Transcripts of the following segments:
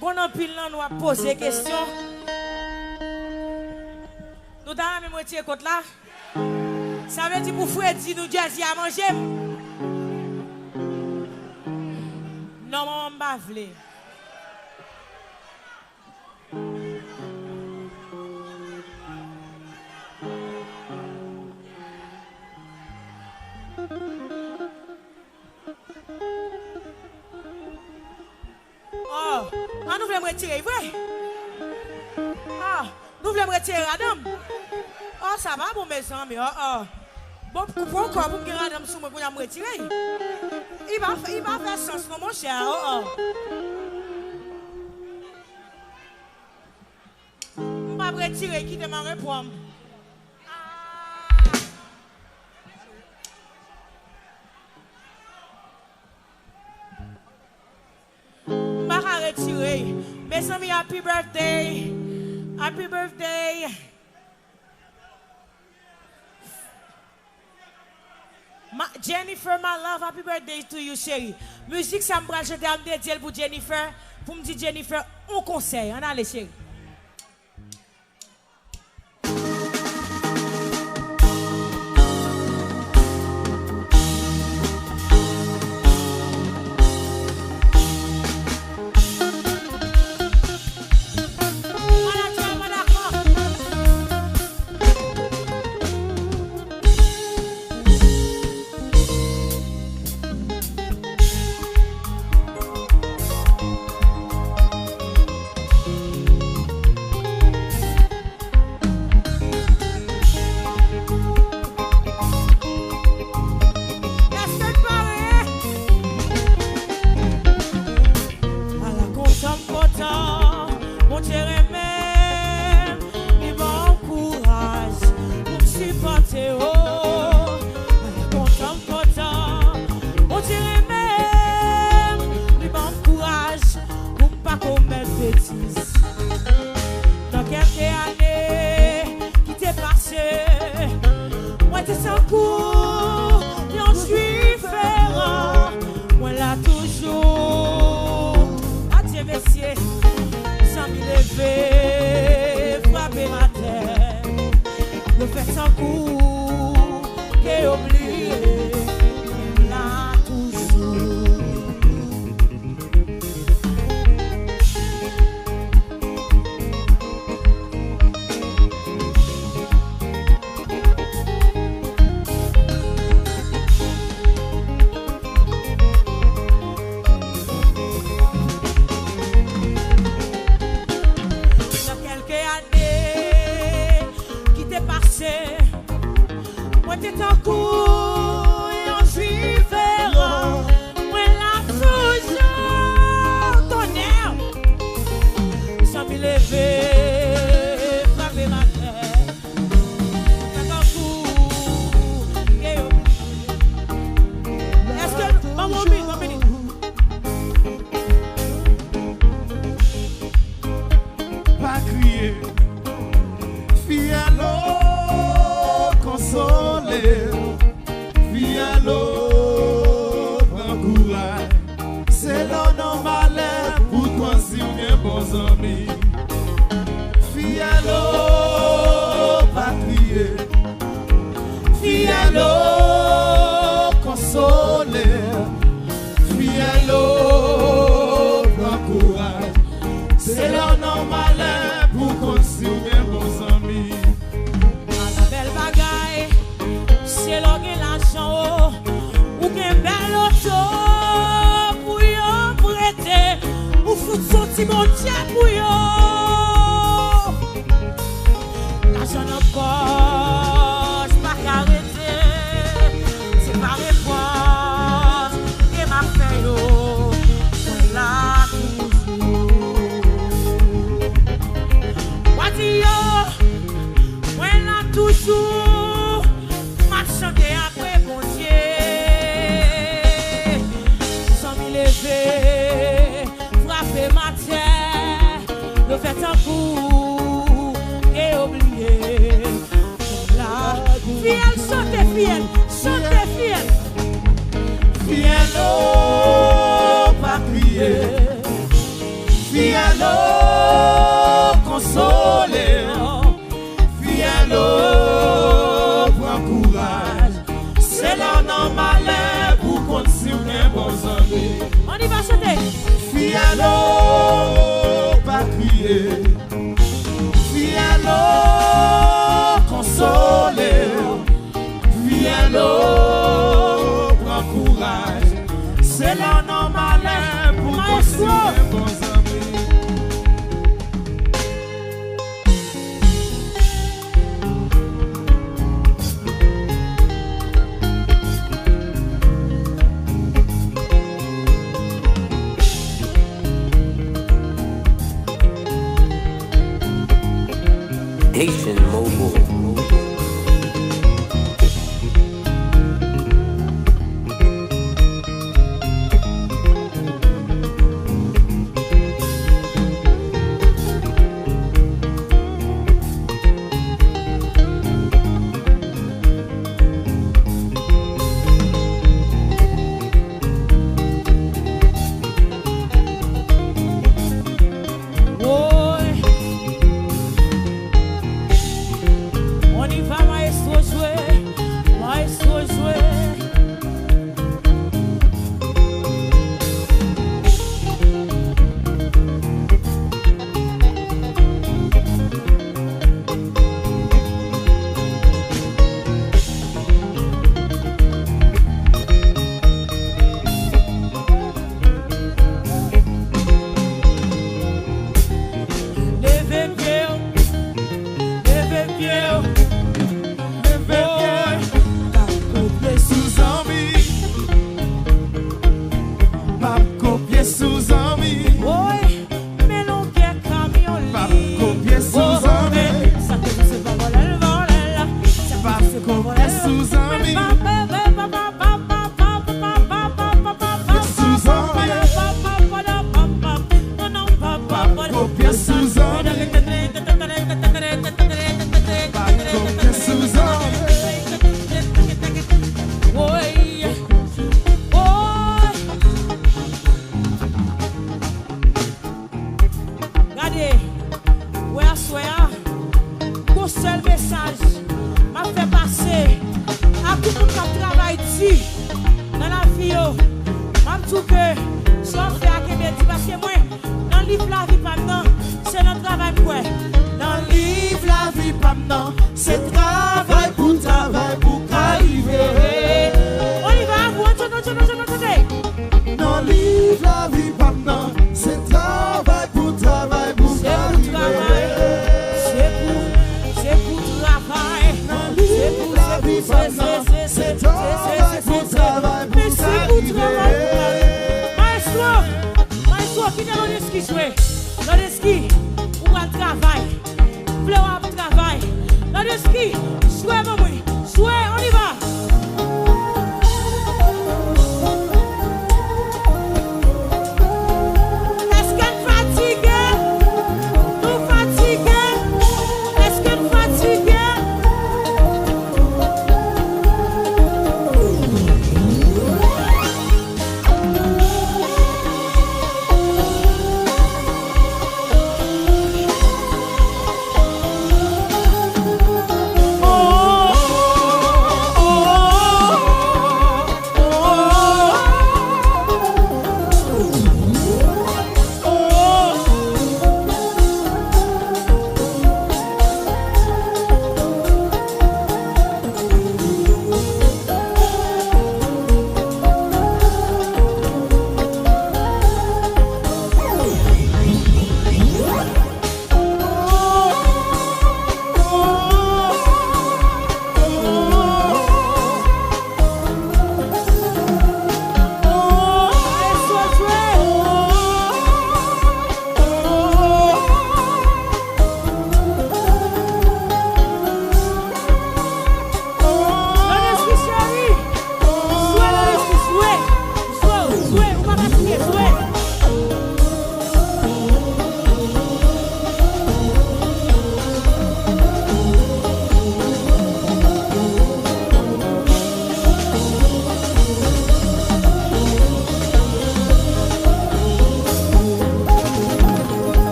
Qu'on en pile là, nous a posé question. Nous avons même retiré côte là. Ça veut dire pour Freddy nous jazzy à manger. Non, maman m'a vle. Oh, nous voulons retirer, vrai? Ah, nous voulons retirer Adam. Oh, ça va pour mes amis. Oh. Bon, pourquoi vous me dire Adam sous moi pour me retirer? Il va faire sens, mon cher. Oh. Je vais retirer qui demande répondre. Retirer. Mes amis, happy birthday. Happy birthday. Jennifer, my love, happy birthday to you, chérie. Musique, ça me branche, je t'ai dédié pour Jennifer. Pour me dire, Jennifer, on conseille. On a les chérie. l'eau, consoler. Viens l'eau, prends courage. C'est l'un en malin pour continuer bons amis. On y va chanter. Viens l'eau, pas crier. Viens l'eau, consoler. Viens l'eau, prends courage. C'est l'un en malin pour continuer bons amis. Haitian Mobile.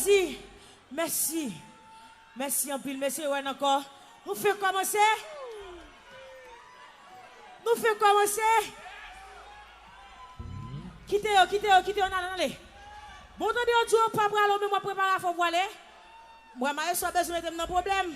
Merci. Merci. Merci en pile, monsieur. Ouais, encore. Nous faisons commencer. Nous faisons commencer. Quittez, allez. Bon, on dit, pas prendre, mais moi, préparer, faut aller. Moi, je suis besoin de un problème.